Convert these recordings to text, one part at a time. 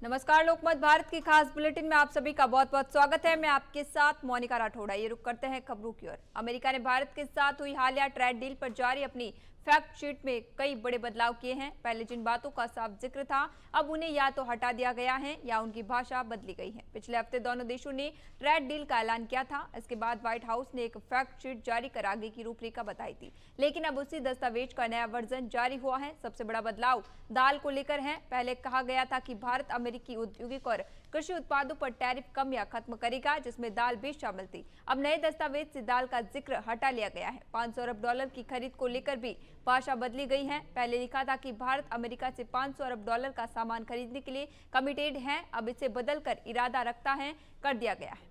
नमस्कार, लोकमत भारत की खास बुलेटिन में आप सभी का बहुत बहुत स्वागत है। मैं आपके साथ मोनिका राठौड़ा। ये रुक करते हैं खबरों की ओर। अमेरिका ने भारत के साथ हुई हालिया ट्रेड डील पर जारी अपनी फैक्ट शीट में कई बड़े बदलाव किए हैं। पहले जिन बातों का साफ जिक्र था, अब उन्हें या तो हटा दिया गया है या उनकी भाषा बदली गई है। पिछले हफ्ते दोनों देशों ने ट्रेड डील का ऐलान किया था। इसके बाद व्हाइट हाउस ने एक फैक्ट शीट जारी कर आगे की रूपरेखा बताई थी, लेकिन अब उसी दस्तावेज का नया वर्जन जारी हुआ है। सबसे बड़ा बदलाव दाल को लेकर है। पहले कहा गया था कि भारत अमेरिकी औद्योगिक और कृषि उत्पादों पर टैरिफ कम या खत्म करेगा, जिसमें दाल भी शामिल थी। अब नए दस्तावेज से दाल का जिक्र हटा लिया गया है। 500 अरब डॉलर की खरीद को लेकर भी भाषा बदली गई है। पहले लिखा था कि भारत अमेरिका से 500 अरब डॉलर का सामान खरीदने के लिए कमिटेड है। अब इसे बदलकर इरादा रखता है कर दिया गया है।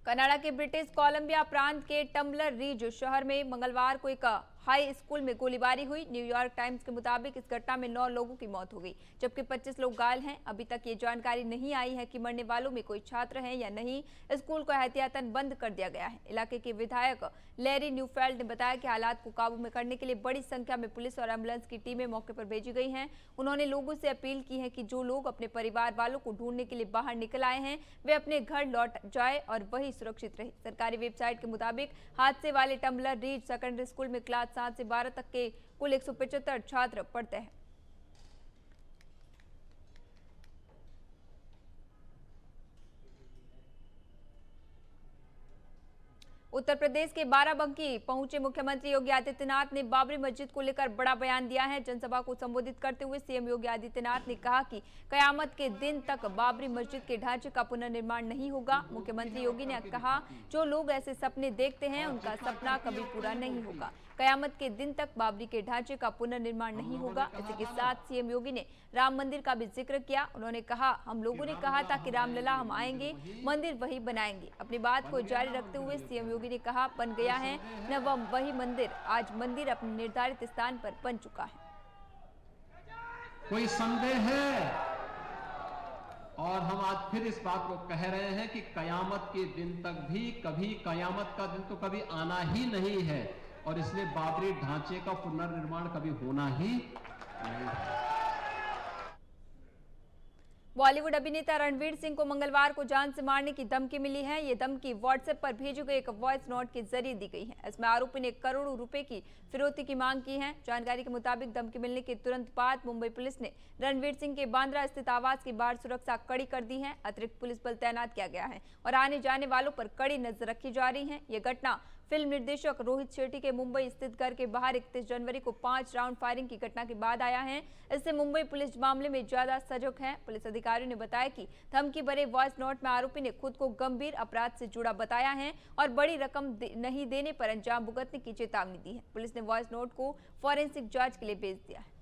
कनाडा के ब्रिटिश कोलंबिया प्रांत के टम्बलर रिज शहर में मंगलवार को एक हाई स्कूल में गोलीबारी हुई। न्यूयॉर्क टाइम्स के मुताबिक इस घटना में 9 लोगों की मौत हो गई, जबकि 25 लोग घायल हैं। अभी तक ये जानकारी नहीं आई है कि मरने वालों में कोई छात्र हैं या नहीं। स्कूल को एहतियातन बंद कर दिया गया है। इलाके के विधायक लैरी न्यूफेल्ड ने बताया कि हालात को काबू में करने के लिए बड़ी संख्या में पुलिस और एम्बुलेंस की टीमें मौके पर भेजी गई हैं। उन्होंने लोगों से अपील की है कि जो लोग अपने परिवार वालों को ढूंढने के लिए बाहर निकल आए हैं, वे अपने घर लौट जाए और वही सुरक्षित रहे। सरकारी वेबसाइट के मुताबिक हादसे वाले टम्बलर रिज सेकेंडरी स्कूल में क्लास 7 से 12 तक के कुल 175 छात्र पढ़ते हैं। उत्तर प्रदेश के बाराबंकी पहुंचे मुख्यमंत्री योगी आदित्यनाथ ने बाबरी मस्जिद को लेकर बड़ा बयान दिया है। जनसभा को संबोधित करते हुए सीएम योगी आदित्यनाथ ने कहा कि कयामत के दिन तक बाबरी मस्जिद के ढांचे का पुनर्निर्माण नहीं होगा। मुख्यमंत्री योगी ने कहा, जो लोग ऐसे सपने देखते हैं उनका सपना कभी पूरा नहीं होगा। कयामत के दिन तक बाबरी के ढांचे का पुनर्निर्माण नहीं होगा। इसी के साथ सीएम योगी ने राम मंदिर का भी जिक्र किया। उन्होंने कहा, हम लोगों ने कहा था कि रामलला हम आएंगे, मंदिर वही बनाएंगे। अपनी बात को जारी रखते हुए सीएम योगी ने कहा, बन गया है न वही मंदिर। आज मंदिर अपने निर्धारित स्थान पर बन चुका है। कोई संदेह है? और हम आज फिर इस बात को कह रहे हैं कि कयामत के दिन तक भी कभी कयामत का दिन तो कभी आना ही नहीं है, और इसलिए बाबरी ढांचे का पुनर्निर्माण कभी होना ही नहीं है। बॉलीवुड अभिनेता रणवीर सिंह को मंगलवार को जान से मारने की धमकी मिली है। ये धमकी व्हाट्सएप पर भेजे गए एक वॉइस नोट के जरिए दी गई है। इसमें आरोपी ने करोड़ों रुपए की फिरौती की मांग की है। जानकारी के मुताबिक धमकी मिलने के तुरंत बाद मुंबई पुलिस ने रणवीर सिंह के बांद्रा स्थित आवास की बाहर सुरक्षा कड़ी कर दी है। अतिरिक्त पुलिस बल तैनात किया गया है और आने जाने वालों पर कड़ी नजर रखी जा रही है। ये घटना फिल्म निर्देशक रोहित शेट्टी के मुंबई स्थित घर के बाहर 31 जनवरी को 5 राउंड फायरिंग की घटना के बाद आया है। इससे मुंबई पुलिस मामले में ज्यादा सजग है। पुलिस अधिकारियों ने बताया कि धमकी भरे वॉइस नोट में आरोपी ने खुद को गंभीर अपराध से जुड़ा बताया है और बड़ी रकम नहीं देने पर अंजाम भुगतने की चेतावनी दी है। पुलिस ने वॉइस नोट को फॉरेंसिक जांच के लिए भेज दिया है।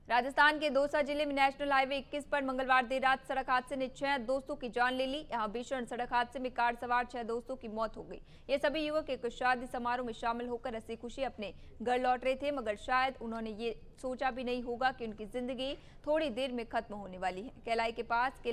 राजस्थान के दौसा जिले में नेशनल हाईवे 21 पर मंगलवार देर रात सड़क हादसे ने 6 दोस्तों की जान ले ली। यहां भीषण सड़क हादसे में कार सवार 6 दोस्तों की मौत हो गई। ये सभी युवक एक शादी समारोह में शामिल होकर हंसी खुशी अपने घर लौट रहे थे, मगर शायद उन्होंने ये सोचा भी नहीं होगा कि उनकी जिंदगी थोड़ी देर में खत्म होने वाली है। केलाई के पास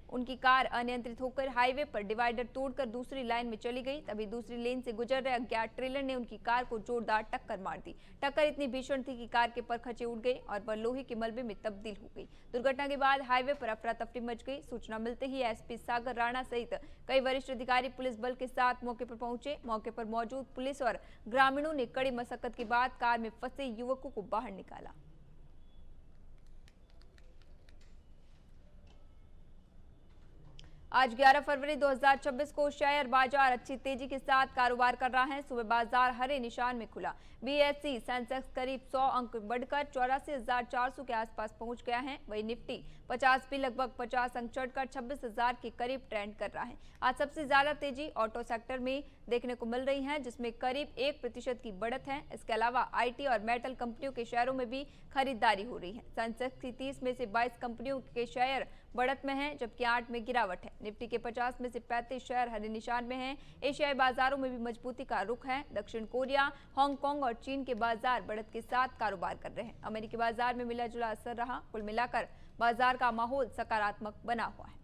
उनकी कार अनियंत्रित होकर हाईवे पर डिवाइडर तोड़कर दूसरी लाइन में चली गई। तभी दूसरी लेन से गुजर रहे अज्ञात ट्रेलर ने उनकी कार को जोरदार टक्कर मार दी। टक्कर इतनी भीषण थी कि कार के परखचे उड़ गए और वह लोहे के मलबे में तब्दील हो गई। दुर्घटना के बाद हाईवे पर अफरा तफरी मच गई। सूचना मिलते ही एसपी सागर राणा सहित कई वरिष्ठ अधिकारी पुलिस बल के साथ मौके पर पहुंचे। मौके पर मौजूद पुलिस और ग्रामीणों ने कड़ी मशक्कत के बाद कार में फंसे युवकों को बाहर निकाला। आज 11 फरवरी 2026 को शेयर बाजार अच्छी तेजी के साथ कारोबार कर रहा है। सुबह बाजार हरे निशान में खुला। बीएसई सेंसेक्स करीब 100 अंक बढ़कर 84,400 के आसपास पहुंच गया है। वही निफ्टी 50 भी लगभग 50 अंक चढ़कर 26,000 के करीब ट्रेंड कर रहा है। आज सबसे ज्यादा तेजी ऑटो सेक्टर में देखने को मिल रही है, जिसमें करीब 1% की बढ़त है। इसके अलावा आईटी और मेटल कंपनियों के शेयरों में भी खरीदारी हो रही है। सेंसेक्स की 30 में से 22 कंपनियों के शेयर बढ़त में है, जबकि 8 में गिरावट है। निफ्टी के 50 में से 35 शेयर हरे निशान में हैं। एशियाई बाजारों में भी मजबूती का रुख है। दक्षिण कोरिया, हांगकांग और चीन के बाजार बढ़त के साथ कारोबार कर रहे हैं। अमेरिकी बाजार में मिला जुला असर रहा। कुल मिलाकर बाजार का माहौल सकारात्मक बना हुआ है।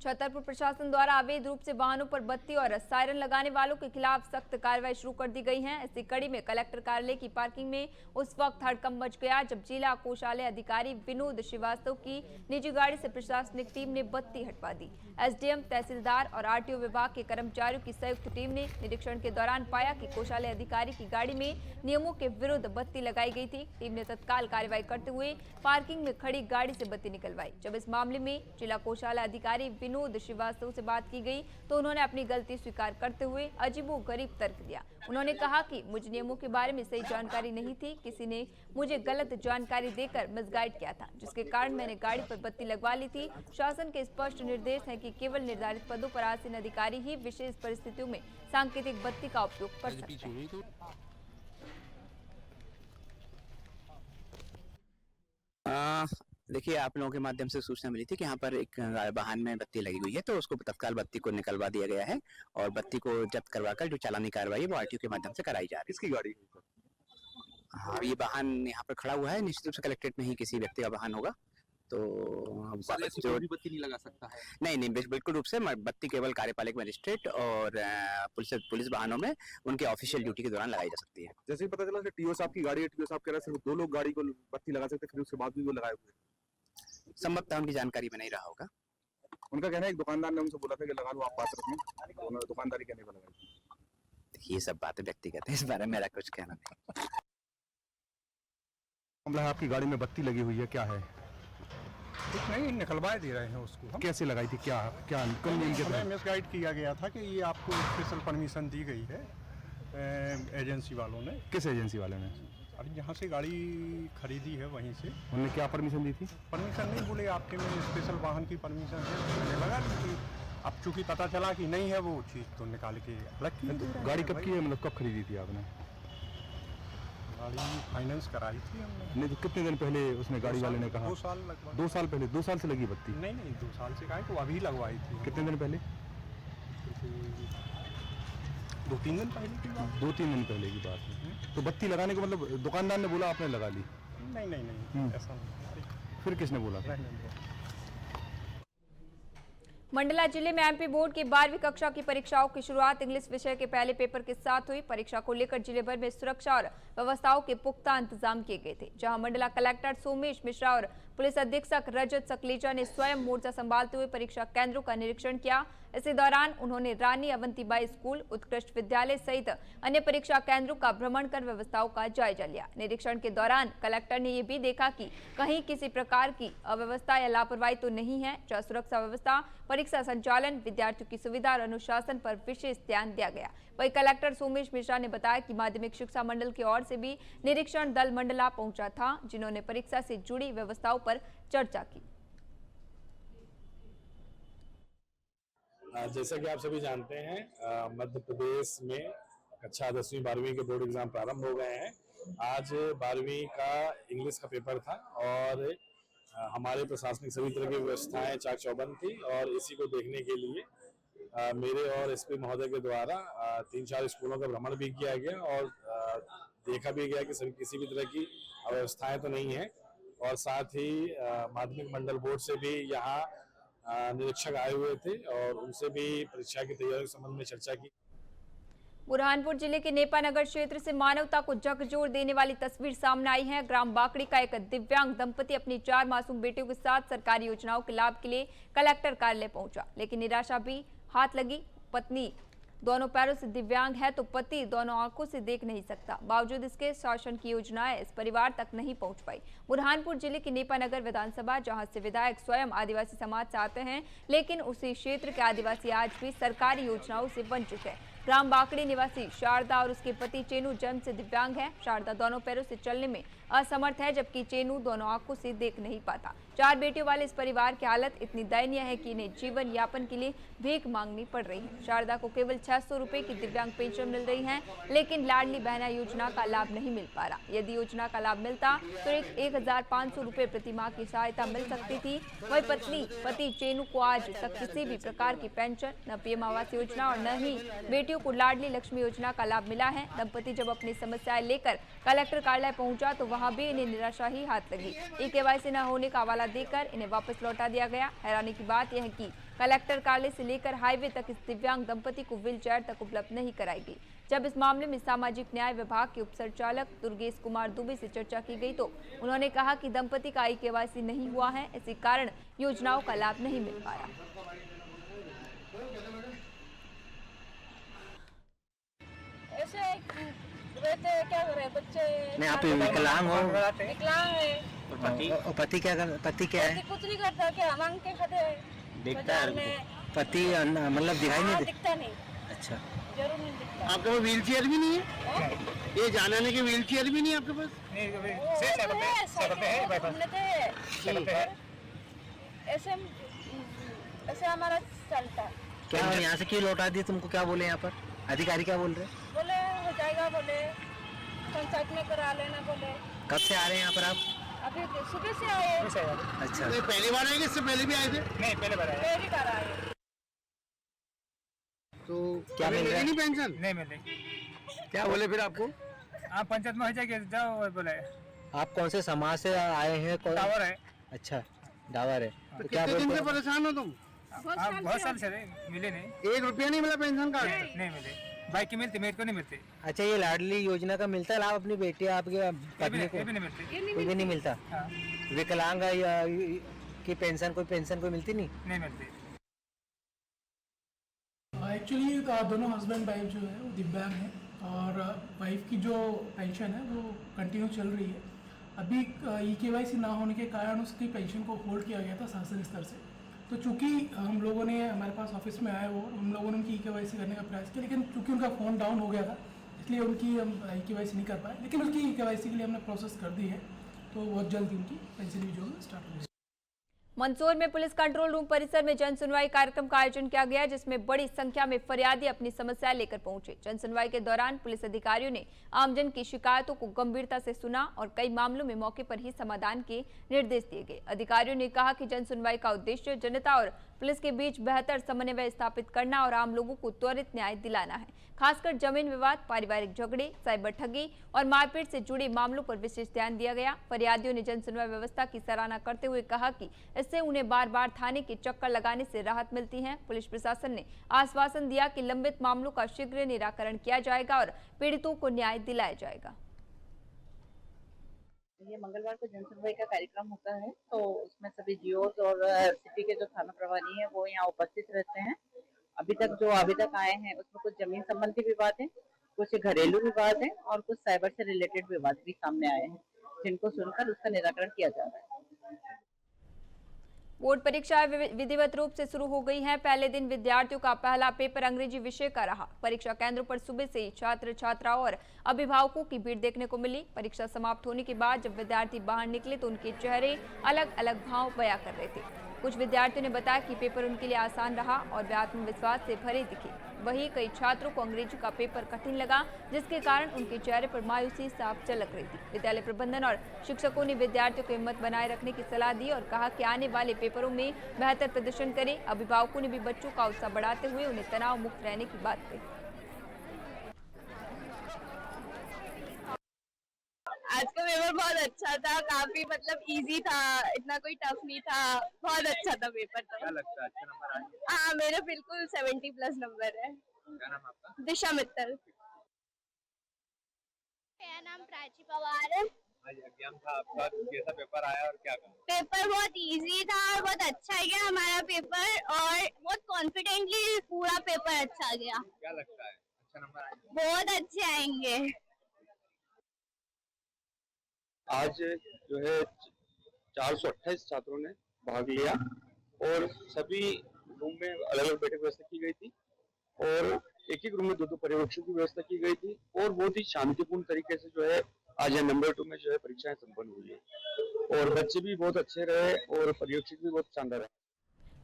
छतरपुर प्रशासन द्वारा अवैध रूप से वाहनों पर बत्ती और सायरन लगाने वालों के खिलाफ सख्त कार्रवाई शुरू कर दी गई है। इसी कड़ी में कलेक्टर कार्यालय की पार्किंग में उस वक्त हड़कंप मच गया जब जिला कोषालय अधिकारी विनोद श्रीवास्तव की निजी गाड़ी से प्रशासनिक टीम ने बत्ती हटवा दी। एसडीएम, तहसीलदार और आरटीओ विभाग के कर्मचारियों की संयुक्त टीम ने निरीक्षण के दौरान पाया कि कोषालय अधिकारी की गाड़ी में नियमों के विरुद्ध बत्ती लगाई गई थी। टीम ने तत्काल कार्रवाई करते हुए पार्किंग में खड़ी गाड़ी से बत्ती निकलवाई। जब इस मामले में जिला कोषालय अधिकारी विनोद श्रीवास्तव से बात की गई तो उन्होंने अपनी गलती स्वीकार करते हुए अजीबोगरीब तर्क दिया। उन्होंने कहा कि मुझे नियमों के बारे में सही जानकारी नहीं थी, किसी ने मुझे गलत जानकारी देकर मिसगाइड किया था, जिसके कारण मैंने गाड़ी पर बत्ती लगवा ली थी। शासन के स्पष्ट निर्देश है कि केवल निर्धारित पदों पर आसीन अधिकारी ही विशेष परिस्थितियों में सांकेतिक बत्ती का उपयोग कर सकते हैं। देखिए, आप लोगों के माध्यम से सूचना मिली थी कि यहाँ पर एक वाहन में बत्ती लगी हुई है, तो उसको तत्काल बत्ती को निकलवा दिया गया है और बत्ती को जब्त करवाकर जो चालानी कार्रवाई है वो आरटीओ के माध्यम से कराई जा रही है। किसकी गाड़ी? हाँ, ये वाहन यहाँ पर खड़ा हुआ है, निश्चित रूप से कलेक्ट्रेट में ही किसी व्यक्ति का वाहन होगा, तो हम जो भी बत्ती नहीं लगा सकता है। नहीं, बिल्कुल रूप से बत्ती केवल कार्यपालक मजिस्ट्रेट और पुलिस वाहनों में उनके ऑफिशियल ड्यूटी के दौरान लगाई जा सकती है। जैसे ही पता चला कि टीओ साहब की गाड़ी है, टीओ साहब कह रहे सिर्फ 2 लोग गाड़ी को बत्ती लगा सकते, फिर उसके बाद भी वो लगाए हुए। संभवतः उनकी जानकारी में नहीं रहा होगा। उनका कहना है एक दुकानदार ने उनसे बोला था कि लगा लो, आप बात रखें, उन्होंने दुकानदारी कहने को लगाई। ये सब बातें व्यक्तिगत है, इस बारे में मेरा कुछ कहना नहीं। मामला है, आपकी गाड़ी में बत्ती लगी हुई है, क्या है? कुछ नहीं, निकलवा दे रहे हैं उसको हम। कैसे लगाई थी? क्या हमें मिसगाइड किया गया था कि ये आपको स्पेशल परमिशन दी गई है एजेंसी वालों ने। किस एजेंसी वाले ने? अभी जहाँ से गाड़ी खरीदी है वहीं से। उन्होंने क्या परमिशन दी थी? परमिशन नहीं बोले, आपके में स्पेशल वाहन की परमिशन है, मैंने लगा ली थी। अब चूंकि पता चला कि नहीं है वो चीज़, तो निकाल के अलग की। गाड़ी कब की है, मतलब कब खरीदी थी आपने? गाड़ी फाइनेंस कराई थी हमने। नहीं, तो कितने दिन पहले उसने गाड़ी वाले ने कहा? 2 साल लगभग। 2 साल पहले? 2 साल से लगी बत्ती? नहीं 2 साल से कहा, तो अभी लगवाई थी। कितने दिन पहले? 2-3 दिन पहले की बात। 2-3 दिन पहले की बात है। तो बत्ती लगाने का मतलब दुकानदार ने बोला, आपने लगा ली? नहीं, ऐसा नहीं। फिर किसने बोला था? मंडला जिले में एमपी बोर्ड की 12वीं कक्षा की परीक्षाओं की शुरुआत इंग्लिश विषय के पहले पेपर के साथ हुई। परीक्षा को लेकर जिले भर में सुरक्षा और व्यवस्थाओं के पुख्ता इंतजाम किए गए थे, जहां मंडला कलेक्टर सोमेश मिश्रा और पुलिस अधीक्षक रजत सकलेचा ने स्वयं मोर्चा संभालते हुए परीक्षा केंद्रों का निरीक्षण किया। इसी दौरान उन्होंने रानी अवंतीबाई स्कूल, उत्कृष्ट विद्यालय सहित अन्य परीक्षा केंद्रों का भ्रमण कर व्यवस्थाओं का जायजा लिया। निरीक्षण के दौरान कलेक्टर ने ये भी देखा कि कहीं किसी प्रकार की अव्यवस्था या लापरवाही तो नहीं है, जहां सुरक्षा व्यवस्था, परीक्षा संचालन, विद्यार्थियों की सुविधा और अनुशासन पर विशेष ध्यान दिया गया। वहीं कलेक्टर सोमेश मिश्रा ने बताया कि माध्यमिक शिक्षा मंडल की ओर से भी निरीक्षण दल मंडला पहुंचा था, जिन्होंने परीक्षा से जुड़ी व्यवस्थाओं पर चर्चा की। जैसा कि आप सभी जानते हैं, मध्य प्रदेश में कक्षा 10वीं 12वीं के बोर्ड एग्जाम प्रारंभ हो गए हैं। आज 12वीं का इंग्लिश का पेपर था और हमारे प्रशासनिक सभी तरह की व्यवस्थाएं चाक चौबंद थी और इसी को देखने के लिए मेरे और एसपी महोदय के द्वारा 3-4 स्कूलों का भ्रमण भी किया गया और देखा भी गया कि सभी किसी भी तरह की अव्यवस्थाएं तो नहीं है। और साथ ही माध्यमिक मंडल बोर्ड से भी यहाँ निरीक्षक आए हुए थे और उनसे भी परीक्षा की तैयारी के संबंध में चर्चा की। बुरहानपुर जिले के नेपानगर क्षेत्र से मानवता को झकझोर देने वाली तस्वीर सामने आई है। ग्राम बाकड़ी का एक दिव्यांग दंपति अपनी 4 मासूम बेटियों के साथ सरकारी योजनाओं के लाभ के लिए कलेक्टर कार्यालय पहुंचा, लेकिन निराशा भी हाथ लगी। पत्नी दोनों पैरों से दिव्यांग है तो पति दोनों आंखों से देख नहीं सकता। बावजूद इसके शासन की योजनाएं इस परिवार तक नहीं पहुंच पाई। बुरहानपुर जिले की नेपानगर विधानसभा, जहां से विधायक स्वयं आदिवासी समाज से आते हैं, लेकिन उसी क्षेत्र के आदिवासी आज भी सरकारी योजनाओं से वंचित है। ग्राम बाकड़ी निवासी शारदा और उसके पति चेनू जन्म से दिव्यांग है। शारदा दोनों पैरों से चलने में असमर्थ है, जबकि चेनू दोनों आंखों से देख नहीं पाता। 4 बेटियों वाले इस परिवार की हालत इतनी दयनीय है कि इन्हें जीवन यापन के लिए भीख मांगनी पड़ रही है। शारदा को केवल 600 रुपए की दिव्यांग पेंशन मिल रही है, लेकिन लाडली बहना योजना का लाभ नहीं मिल पा रहा। यदि योजना का लाभ मिलता तो 1500 रुपए प्रति माह की सहायता मिल सकती थी। वही पति चेनू को आज तक किसी भी प्रकार की पेंशन, न पीएम आवास योजना और न ही बेटियों को लाडली लक्ष्मी योजना का लाभ मिला है। दंपति जब अपनी समस्याएं लेकर कलेक्टर कार्यालय पहुंचा तो वहां भी इन्हें निराशा ही हाथ लगी। ई-केवाईसी न होने का हवाला देकर इन्हें वापस लौटा दिया गया। हैरानी की बात यह है कि कलेक्टर कार्यालय से लेकर हाईवे तक इस दिव्यांग दंपति को व्हीलचेयर तक उपलब्ध नहीं कराई गई। जब इस मामले में सामाजिक न्याय विभाग के उपसंचालक दुर्गेश कुमार दुबे से चर्चा की गई तो उन्होंने कहा कि दंपति का ई-केवाईसी नहीं हुआ है, इसी कारण योजनाओं का लाभ नहीं मिल पाया। ऐसे रहते क्या करे बच्चे? नहीं, आप विकलांग हो? विकलांग है। और पति क्या है? कुछ नहीं करता, क्या मांग के खाते हैं? दिखता है पति, मतलब दिखाई नहीं दिखता नहीं। अच्छा, जरूर नहीं दिखता। आपके पास व्हील चेयर भी नहीं है? ये जाने की व्हील चेयर भी नहीं है आपके पास? ऐसे हमारा चलता है। क्या यहाँ से क्यों लौटा दी तुमको? क्या बोले यहाँ पर अधिकारी, क्या बोल रहे? बोले हो जाएगा, बोले पंचायत में करा लेना बोले। कब से आ रहे हैं यहाँ पर आप? अभी सुबह से आए। अच्छा, तो पहली बार आए कि इससे पहले भी आए थे? नहीं, पहले बार आया। पहली बार आए। तो क्या मिल रहा है? पेंशन नहीं मिलेगी। क्या बोले फिर आपको? आप पंचायत में हो जाएगी, जाओ बोले। आप कौन से समाज से आए हैं? टावर है। अच्छा, डावर है। तो कितने दिन से परेशान हो तुम? आप बहुत साल से मिले नहीं। 1 रुपया नहीं मिला पेंशन कार्ड? नहीं मिले, बाइक की मिलती, मेरे को नहीं मिलती। अच्छा, ये लाडली योजना का मिलता है लाभ अपनी बेटी आपके पत्नी को? ये भी नहीं मिलती। कोई भी नहीं मिलता। हाँ। विकलांग की पेंशन कोई मिलती नहीं मिलती। एक्चुअली दोनों हस्बैंड वाइफ जो है वो दिव्यांग हैं और वाइफ की जो पेंशन है वो कंटिन्यू चल रही है। अभी ई-केवाईसी ना होने के कारण उसकी पेंशन को होल्ड किया गया था शासन स्तर से। तो चूंकि हम लोगों ने, हमारे पास ऑफिस में आए वो, हम लोगों ने उनकी ई-केवाईसी करने का प्रयास किया, लेकिन चूंकि उनका फ़ोन डाउन हो गया था इसलिए उनकी हम ई-केवाईसी नहीं कर पाए। लेकिन उसकी ई-केवाईसी के लिए हमने प्रोसेस कर दी है, तो बहुत जल्द उनकी पेंशन भी जो है स्टार्ट हो जाएगी। मंदसौर में पुलिस कंट्रोल रूम परिसर में जन सुनवाई कार्यक्रम का आयोजन किया गया, जिसमें बड़ी संख्या में फरियादी अपनी समस्या लेकर पहुंचे। जन सुनवाई के दौरान पुलिस अधिकारियों ने आमजन की शिकायतों को गंभीरता से सुना और कई मामलों में मौके पर ही समाधान के निर्देश दिए गए। अधिकारियों ने कहा कि जन सुनवाई का उद्देश्य जनता और पुलिस के बीच बेहतर समन्वय स्थापित करना और आम लोगों को त्वरित न्याय दिलाना है। खासकर जमीन विवाद, पारिवारिक झगड़े, साइबर ठगी और मारपीट से जुड़े मामलों पर विशेष ध्यान दिया गया। फरियादियों ने जन सुनवाई व्यवस्था की सराहना करते हुए कहा कि इससे उन्हें बार बार थाने के चक्कर लगाने से राहत मिलती है। पुलिस प्रशासन ने आश्वासन दिया कि लंबित मामलों का शीघ्र निराकरण किया जाएगा और पीड़ितों को न्याय दिलाया जाएगा। ये मंगलवार को जन सुनवाई का कार्यक्रम होता है, तो उसमें सभी जीओस और सिटी के जो थाना प्रभारी हैं वो यहाँ उपस्थित रहते हैं। अभी तक आए हैं उसमें कुछ जमीन संबंधी विवाद है, कुछ घरेलू विवाद है और कुछ साइबर से रिलेटेड विवाद भी सामने आए हैं, जिनको सुनकर उसका निराकरण किया जा रहा है। बोर्ड परीक्षाएं विधिवत रूप से शुरू हो गई हैं। पहले दिन विद्यार्थियों का पहला पेपर अंग्रेजी विषय का रहा। परीक्षा केंद्रों पर सुबह से ही छात्र छात्राओं और अभिभावकों की भीड़ देखने को मिली। परीक्षा समाप्त होने के बाद जब विद्यार्थी बाहर निकले तो उनके चेहरे अलग अलग भाव बयां कर रहे थे। कुछ विद्यार्थियों ने बताया कि पेपर उनके लिए आसान रहा और वे आत्मविश्वास से भरे दिखे। वहीं कई छात्रों को अंग्रेजी का पेपर कठिन लगा, जिसके कारण उनके चेहरे पर मायूसी साफ झलक रही थी। विद्यालय प्रबंधन और शिक्षकों ने विद्यार्थियों को हिम्मत बनाए रखने की सलाह दी और कहा कि आने वाले पेपरों में बेहतर प्रदर्शन करें। अभिभावकों ने भी बच्चों का उत्साह बढ़ाते हुए उन्हें तनाव मुक्त रहने की बात कही। आज का पेपर बहुत अच्छा था, काफी मतलब इजी था, इतना कोई टफ नहीं था, बहुत अच्छा था पेपर। तो क्या लगता है अच्छे नंबर आए? हाँ, मेरा बिल्कुल 70+ नंबर है। क्या नाम आपका? दिशा मित्तल। मेरा नाम प्राची पवार है। आज एग्जाम था आपका, कैसा पेपर आया और क्या कहा? पेपर बहुत इजी था और बहुत अच्छा गया हमारा पेपर और बहुत कॉन्फिडेंटली पूरा पेपर अच्छा गया। क्या लगता है अच्छा नंबर आएंगे? बहुत अच्छे आएंगे। आज जो है 428 छात्रों ने भाग लिया और सभी रूम में अलग अलग बैठक व्यवस्था की गई थी और एक एक रूम में 2-2 पर्यवेक्षकों की व्यवस्था की गई थी और बहुत ही शांतिपूर्ण तरीके से जो है आज नंबर 2 में जो है परीक्षाएं संपन्न हुई है और बच्चे भी बहुत अच्छे रहे और पर्यवेक्षक भी बहुत शानदार रहे।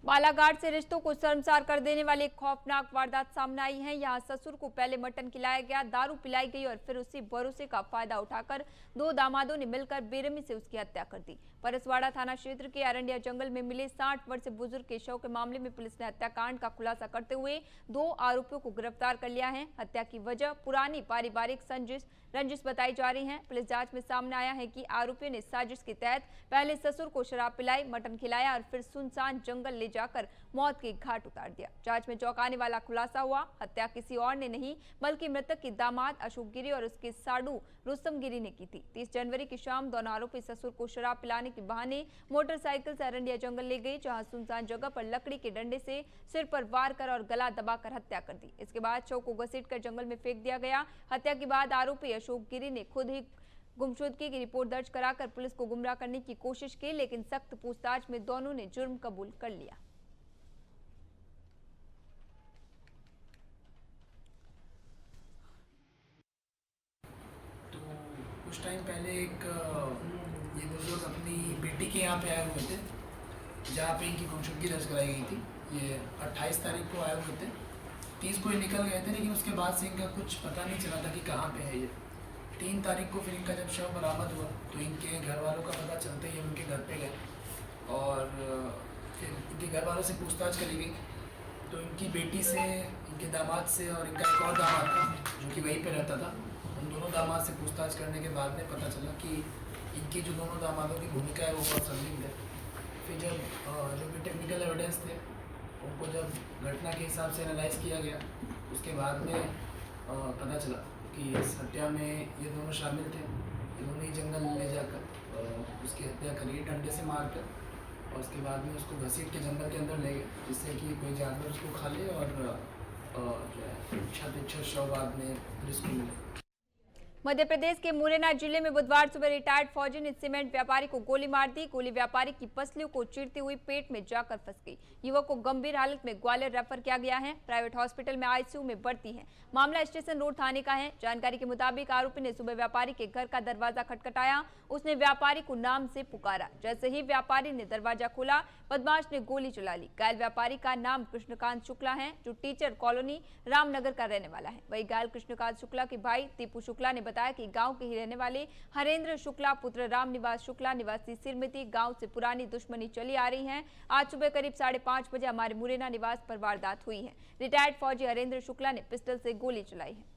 बालाघाट से रिश्तों को शर्मसार कर देने वाली एक खौफनाक वारदात सामने आई है। यहाँ ससुर को पहले मटन खिलाया गया, दारू पिलाई गई और फिर उसी भरोसे का फायदा उठाकर दो दामादों ने मिलकर बेरहमी से उसकी हत्या कर दी। परसवाड़ा थाना क्षेत्र के अरंडिया जंगल में मिले 60 वर्षीय बुजुर्ग के शव के मामले में पुलिस ने हत्याकांड का खुलासा करते हुए 2 आरोपियों को गिरफ्तार कर लिया है। हत्या की वजह पुरानी पारिवारिक रंजिश बताई जा रही है। पुलिस जांच में सामने आया है कि आरोपियों ने साजिश के तहत पहले ससुर को शराब पिलाई, मटन खिलाया और फिर सुनसान जंगल ले जाकर मौत के घाट उतार दिया। जांच में चौंकाने वाला खुलासा हुआ, हत्या किसी और ने नहीं बल्कि मृतक के दामाद अशोक गिरी और उसके साडू रुस्तम गिरी ने की थी। 30 जनवरी की शाम दोनों आरोपी ससुर को शराब पिलाने के बहाने मोटरसाइकिल से अरंडिया जंगल ले गए, जहां सुनसान जगह पर लकड़ी के डंडे से सिर पर वार कर और गला दबाकर हत्या कर दी। इसके बाद शव को घसीटकर जंगल में फेंक दिया गया। हत्या के बाद आरोपी अशोक गिरी ने खुद ही गुमशुदगी की रिपोर्ट दर्ज कराकर पुलिस को गुमराह करने की कोशिश की, लेकिन सख्त पूछताछ में दोनों ने जुर्म कबूल कर लिया। तो कुछ टाइम पहले ये बुजुर्ग अपनी बेटी के यहाँ पे आए हुए थे, जहाँ पे इनकी गुमशुदगी दर्ज कराई गई थी। ये 28 तारीख को आए हुए थे, 30 को ये निकल गए थे, लेकिन उसके बाद से इनका कुछ पता नहीं चला था कि कहाँ पे है ये। 3 तारीख को फिर इनका जब शव बरामद हुआ तो इनके घर वालों का पता चलते ही उनके घर पे गए और फिर इनके घर वालों से पूछताछ करी गई। तो इनकी बेटी से, इनके दामाद से और इनका एक और दामाद था जो कि वहीं पे रहता था, उन दोनों दामाद से पूछताछ करने के बाद में पता चला कि इनकी जो दोनों दामादों की भूमिका है वो बहुत संदिग्ध है। फिर जब जो भी टेक्निकल एविडेंस थे उनको जब घटना के हिसाब से एनालाइज किया गया, उसके बाद में पता चला कि इस हत्या में ये दोनों शामिल थे। इन्होंने जंगल ले जाकर उसकी हत्या करी डंडे से मारकर, और उसके बाद में उसको घसीट के जंगल के अंदर ले गए, जिससे कि कोई जानवर उसको खा ले और जो है क्षत शव बाद में पुलिस को मिले। मध्य प्रदेश के मुरैना जिले में बुधवार सुबह रिटायर्ड फौजी ने सीमेंट व्यापारी को गोली मार दी। गोली व्यापारी की पसलियों को चीरती हुई पेट में जाकर फंस गई। युवक को गंभीर हालत में ग्वालियर रेफर किया गया है। प्राइवेट हॉस्पिटल में आईसीयू में भर्ती है। मामला स्टेशन रोड थाने का है। जानकारी के मुताबिक आरोपी ने सुबह व्यापारी के घर का दरवाजा खटखटाया। उसने व्यापारी को नाम से पुकारा। जैसे ही व्यापारी ने दरवाजा खोला, बदमाश ने गोली चला ली। घायल व्यापारी का नाम कृष्णकांत शुक्ला है, जो टीचर कॉलोनी रामनगर का रहने वाला है। वही घायल कृष्णकांत शुक्ला के भाई दीपू शुक्ला ने बताया कि गांव के ही रहने वाले हरेंद्र शुक्ला पुत्र रामनिवास शुक्ला निवासी सिरमिती गांव से पुरानी दुश्मनी चली आ रही है। आज सुबह करीब 5:30 बजे हमारे मुरैना निवास पर वारदात हुई है। रिटायर्ड फौजी हरेंद्र शुक्ला ने पिस्टल से गोली चलाई है।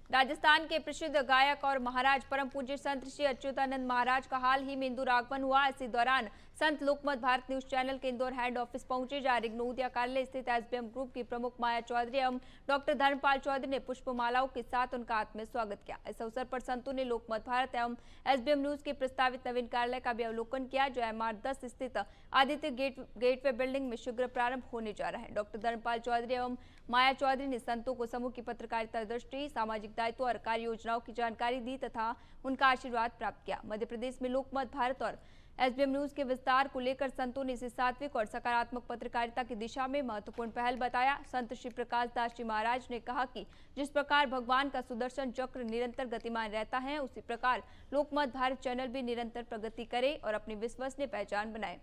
राजस्थान के प्रसिद्ध गायक और महाराज परम पूज्य संत श्री अच्युतानंद महाराज का हाल ही में इंदौर आगमन हुआ। इसी दौरान संत लोकमत भारत न्यूज चैनल के इंदौर हेड ऑफिस पहुंचे, जहां रिग्नोदिया कार्यालय स्थित एसबीएम ग्रुप की प्रमुख माया चौधरी एवं डॉक्टर धर्मपाल चौधरी ने पुष्पमालाओं के साथ उनका आत्मीय स्वागत किया। इस अवसर पर संतों ने लोकमत भारत एवं एसबीएम न्यूज के प्रस्तावित नवीन कार्यालय का भी अवलोकन किया, जो MR10 स्थित आदित्य गेटवे बिल्डिंग में शीघ्र प्रारंभ होने जा रहा है। डॉक्टर धर्मपाल चौधरी एवं माया चौधरी ने संतों को समूह की पत्रकारिता दृष्टि, सामाजिक दायित्व और कार्य योजनाओं की जानकारी दी तथा उनका आशीर्वाद प्राप्त किया। मध्य प्रदेश में लोकमत भारत और एसबीएम न्यूज के विस्तार को लेकर संतों ने इसे सात्विक और सकारात्मक पत्रकारिता की दिशा में महत्वपूर्ण पहल बताया। संत श्री प्रकाश दास जी महाराज ने कहा कि जिस प्रकार भगवान का सुदर्शन चक्र निरंतर गतिमान रहता है, उसी प्रकार लोकमत भारत चैनल भी निरंतर प्रगति करे और अपनी विश्वसनीय पहचान बनाए।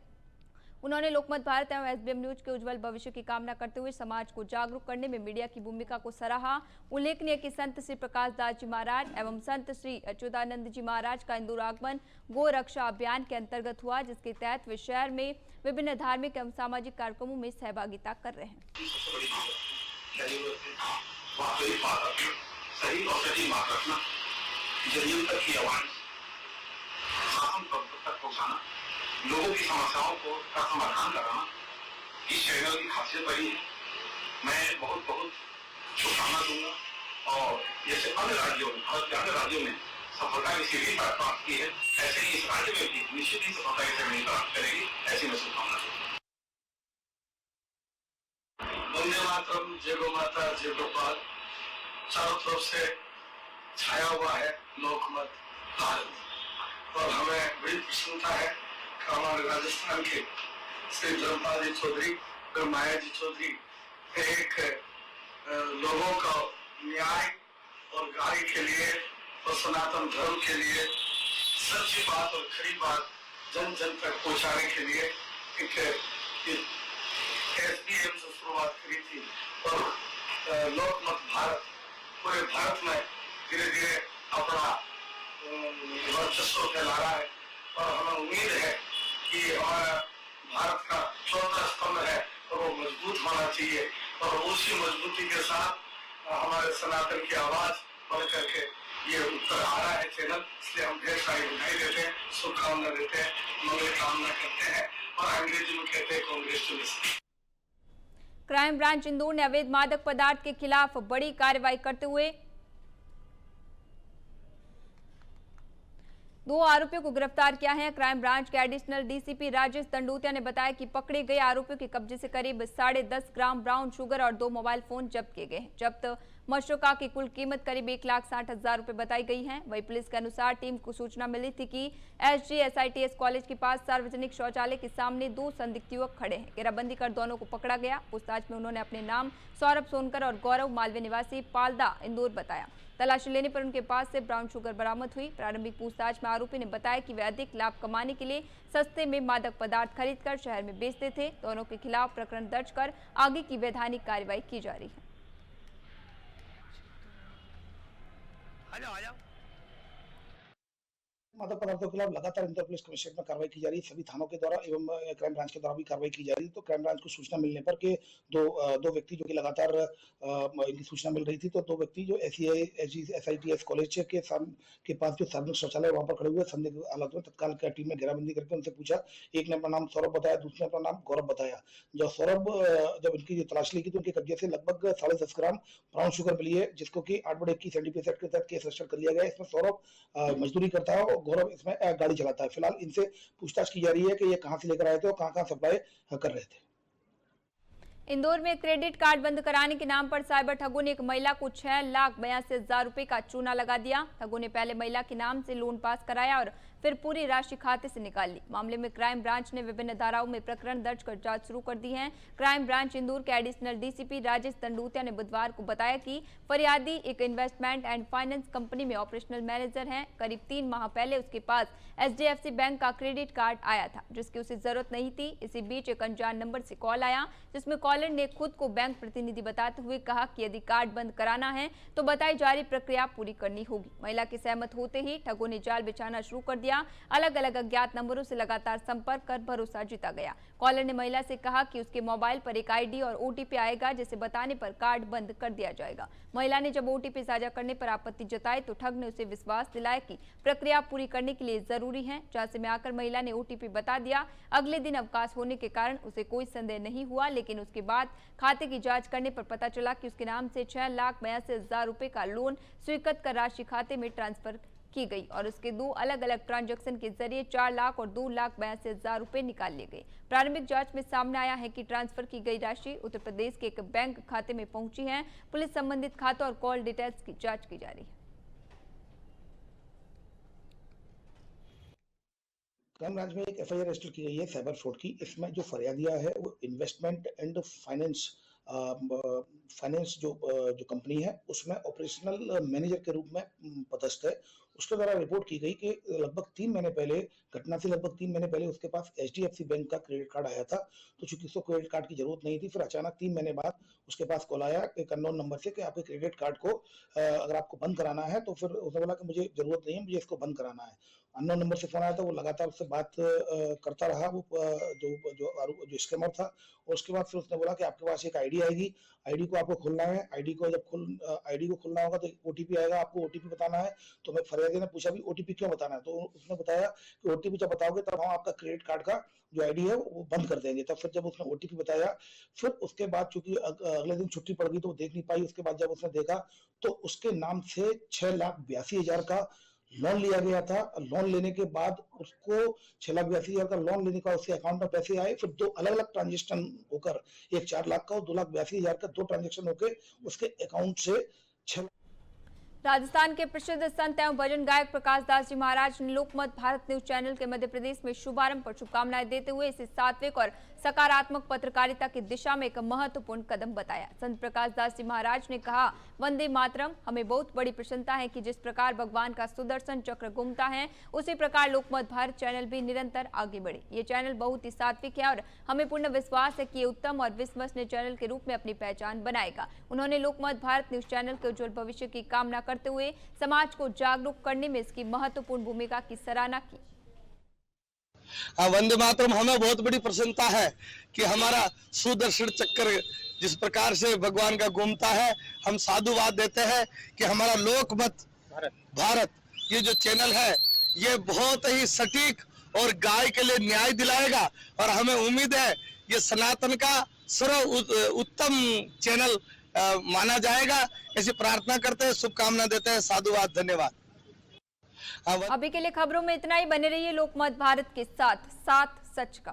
उन्होंने लोकमत भारत एवं एसबीएम न्यूज के उज्जवल भविष्य की कामना करते हुए समाज को जागरूक करने में मीडिया की भूमिका को सराहा। उल्लेखनीय कि संत श्री प्रकाश दास जी महाराज एवं संत श्री अच्युतानंद जी महाराज का इंदौर आगमन गो रक्षा अभियान के अंतर्गत हुआ, जिसके तहत वे शहर में विभिन्न धार्मिक एवं सामाजिक कार्यक्रमों में सहभागिता कर रहे हैं। लोगों की समस्याओं को का समाधान कराना इस चैनल की खासियत रही है। मैं बहुत बहुत शुभकामना दूंगा और जैसे अन्य राज्यों में, भारत के अन्य राज्यों में सफलता की सीढ़ी प्राप्त की है, ऐसे ही इस राज्य में भी निश्चित ही सफलता की सीढ़ी प्राप्त करेगी, ऐसी मैं शुभकामना दूंगा। वंदे मातरम, जय गो माता, जय गोपाल। चारों तरफ से छाया हुआ है लोकमत भारत और हमें बड़ी प्रसन्नता है हमारे राजस्थान के श्री धर्मपाल जी चौधरी और माया जी चौधरी एक लोगों का न्याय और गाय के लिए और सनातन धर्म के लिए सच्ची बात और खरी बात जन जन तक पहुंचाने के लिए एक SBM से शुरुआत करी थी और लोकमत भारत पूरे भारत में धीरे धीरे अपना वर्चस्व फैला रहा है और हमें उम्मीद है कि हमारा भारत का चौथा स्तंभ है और वो मजबूत होना चाहिए और उसी मजबूती के साथ हमारे सनातन की आवाज बढ़ करके ये उत्तर आ रहा है चैनल, इसलिए हम ढेर सारी बधाई देते हैं, शुभकामना देते हैं, मंगल कामना करते हैं और अंग्रेजी में कहते हैं कांग्रेचुलेशन। क्राइम ब्रांच इंदौर ने अवैध मादक पदार्थ के खिलाफ बड़ी कार्रवाई करते हुए 2 आरोपियों को गिरफ्तार किया है। क्राइम ब्रांच के एडिशनल डीसीपी राजेश दंडोतिया ने बताया कि पकड़े गए आरोपियों के कब्जे से करीब 10.5 ग्राम ब्राउन शुगर और 2 मोबाइल फोन जब्त किए गए हैं। जब्त मशरूका की कुल कीमत करीब 1,60,000 रुपए बताई गई है। वहीं पुलिस के अनुसार टीम को सूचना मिली थी कि SGSITS कॉलेज के पास सार्वजनिक शौचालय के सामने 2 संदिग्ध युवक खड़े हैं। घेराबंदी कर दोनों को पकड़ा गया। पूछताछ में उन्होंने अपने नाम सौरभ सोनकर और गौरव मालवीय निवासी पालदा इंदौर बताया। तलाशी लेने पर उनके पास से ब्राउन शुगर बरामद हुई। प्रारंभिक पूछताछ में आरोपी ने बताया कि वे अधिक लाभ कमाने के लिए सस्ते में मादक पदार्थ खरीदकर शहर में बेचते थे। दोनों के खिलाफ प्रकरण दर्ज कर आगे की वैधानिक कार्रवाई की जा रही है। मादक पदार्थों के खिलाफ लगातार इंदौर पुलिस कमिश्नरेट में कार्रवाई की जा रही है। सभी थानों के द्वारा एवं क्राइम ब्रांच के द्वारा भी कार्रवाई की जा रही है। तो क्राइम ब्रांच को सूचना मिलने पर के दो व्यक्ति जो कि लगातार इनकी सूचना मिल रही थी, तो 2 व्यक्ति जो SGSITS कॉलेज के पास जो सार्वजनिक शौचालय वहां पर खड़े हुए संदिग्ध हालत में तत्काल टीम ने घेराबंदी करके उनसे पूछा। एक ने अपना नाम सौरभ बताया, दूसरे ने अपना नाम गौरव बताया। जो सौरभ जब इनकी तलाशी ली तो उनके कब्जे से लगभग 10.5 ग्राम ब्राउन शुगर मिली है, जिसको कि 8/21 NDPS एक्ट के तहत केस रजिस्टर कर लिया गया है। इसमें सौरभ मजदूरी करता है और गौरव इसमें गाड़ी चलाता है। फिलहाल इनसे पूछताछ की जा रही है कि ये कहां से लेकर आए थे और कहां सप्लाई कर रहे थे। इंदौर में क्रेडिट कार्ड बंद कराने के नाम पर साइबर ठगों ने एक महिला को 6,82,000 रुपए का चूना लगा दिया। ठगों ने पहले महिला के नाम से लोन पास कराया और फिर पूरी राशि खाते से निकाल ली। मामले में क्राइम ब्रांच ने विभिन्न धाराओं में प्रकरण दर्ज कर जांच शुरू कर दी है। क्राइम ब्रांच इंदौर के एडिशनल डीसीपी राजेश दंडोतिया ने बुधवार को बताया कि फरियादी एक इन्वेस्टमेंट एंड फाइनेंस कंपनी में ऑपरेशनल मैनेजर है। करीब 3 माह पहले उसके पास HDFC बैंक का क्रेडिट कार्ड आया था, जिसकी उसे जरूरत नहीं थी। इसी बीच एक अनजान नंबर से कॉल आया, जिसमें कॉलर ने खुद को बैंक प्रतिनिधि बताते हुए कहा कि यदि कार्ड बंद कराना है तो बताई जा रही प्रक्रिया पूरी करनी होगी। महिला के सहमत होते ही ठगों ने जाल बिछाना शुरू कर दिया। अलग अलग अज्ञात नंबरों से लगातार संपर्क कर भरोसा जीता गया। कॉलर ने महिला से कहा कि उसके मोबाइल पर एक ID और OTP आएगा, जिसे बताने पर कार्ड बंद कर दिया जाएगा। महिला ने जब OTP साझा करने पर आपत्ति जताई तो ठग ने उसे विश्वास दिलाया कि प्रक्रिया पूरी करने के लिए जरूरी है। झांसे में आकर महिला ने OTP बता दिया। अगले दिन अवकाश होने के कारण उसे कोई संदेह नहीं हुआ, लेकिन उसके बाद खाते की जांच करने पर पता चला कि उसके नाम से 6,82,000 रुपए का लोन स्वीकृत कर राशि खाते में ट्रांसफर की गई और उसके 2 अलग अलग ट्रांजैक्शन के जरिए 4 लाख और 2,82,000 रुपए निकाल लिए गए। प्रारंभिक जांच में सामने आया है कि ट्रांसफर की गई राशि उत्तर प्रदेश के एक बैंक खाते में पहुंची है। पुलिस संबंधित खातों और कॉल डिटेल्स की जांच की जा रही है। क्राइम ब्रांच में एक FIR रजिस्टर की गई है साइबर फ्रॉड की। इसमें जो फरियादिया है वो इन्वेस्टमेंट एंड फाइनेंस जो कंपनी है उसमें ऑपरेशनल मैनेजर के रूप में पदस्थ है। उसके द्वारा रिपोर्ट की गई कि लगभग 3 महीने पहले, घटना से लगभग 3 महीने पहले उसके पास HDFC बैंक का क्रेडिट कार्ड आया था। तो चूंकि उसको क्रेडिट कार्ड की जरूरत नहीं थी, फिर अचानक 3 महीने बाद उसके पास कॉल आया एक अननोन नंबर से कि आपके क्रेडिट कार्ड को अगर आपको बंद कराना है तो फिर उसने बोला कि मुझे जरूरत नहीं है, मुझे इसको बंद कराना है। अननोन नंबर से फोन आया था, वो लगातार उससे बात करता रहा, वो जो स्कैमर था। और उसके बाद फिर उसने बोला कि आपके पास एक ID आएगी, ID को आपको खोलना है। ID को खोलना होगा तो OTP आएगा, आपको OTP बताना है। तो मैं फरियादी ने पूछा भी OTP क्यों बताना है, तो उसने बताया कि OTP जब बताओगे तब हम आपका क्रेडिट कार्ड का जो ID है वो बंद कर देंगे। तब फिर जब उसने OTP बताया, फिर उसके बाद चूंकि अगले दिन छुट्टी पड़ गई तो वो देख नहीं पाई। उसके बाद जब उसने देखा तो उसके नाम से 6,82,000 का लोन लिया गया था। लोन लेने के बाद उसको 6,82,000 का लोन लेने का उसके अकाउंट में पैसे आए। फिर 2 अलग अलग ट्रांजेक्शन होकर, एक 4 लाख का और 2,82,000 का 2 ट्रांजेक्शन होकर उसके अकाउंट से राजस्थान के प्रसिद्ध संत एवं भजन गायक प्रकाश दास जी महाराज ने लोकमत भारत न्यूज चैनल के मध्य प्रदेश में शुभारंभ पर शुभकामनाएं देते हुए इसे सात्विक और सकारात्मक पत्रकारिता की दिशा में एक महत्वपूर्ण कदम बताया। संत प्रकाश दास जी महाराज ने कहा, वंदे मातरम। हमें बहुत बड़ी प्रसन्नता है कि जिस प्रकार भगवान का सुदर्शन चक्र घूमता है उसी प्रकार लोकमत भारत चैनल भी निरंतर आगे बढ़े। ये चैनल बहुत ही सात्विक है और हमें पूर्ण विश्वास है कि ये उत्तम और विश्वसनीय चैनल के रूप में अपनी पहचान बनाएगा। उन्होंने लोकमत भारत न्यूज चैनल के उज्जवल भविष्य की कामना करते हुए समाज को जागरूक करने में इसकी महत्वपूर्ण भूमिका की सराहना की। वंदे मातरम। हमें बहुत बड़ी प्रसन्नता है कि हमारा सुदर्शन चक्र जिस प्रकार से भगवान का घूमता है, हम साधुवाद देते हैं कि हमारा लोकमत भारत ये जो चैनल है ये बहुत ही सटीक और गाय के लिए न्याय दिलाएगा और हमें उम्मीद है ये सनातन का सर्व उत्तम चैनल माना जाएगा। ऐसी प्रार्थना करते हैं, शुभकामना देते हैं। साधुवाद, धन्यवाद। अभी के लिए खबरों में इतना ही। बने रहिए लोकमत भारत के साथ, साथ सच का।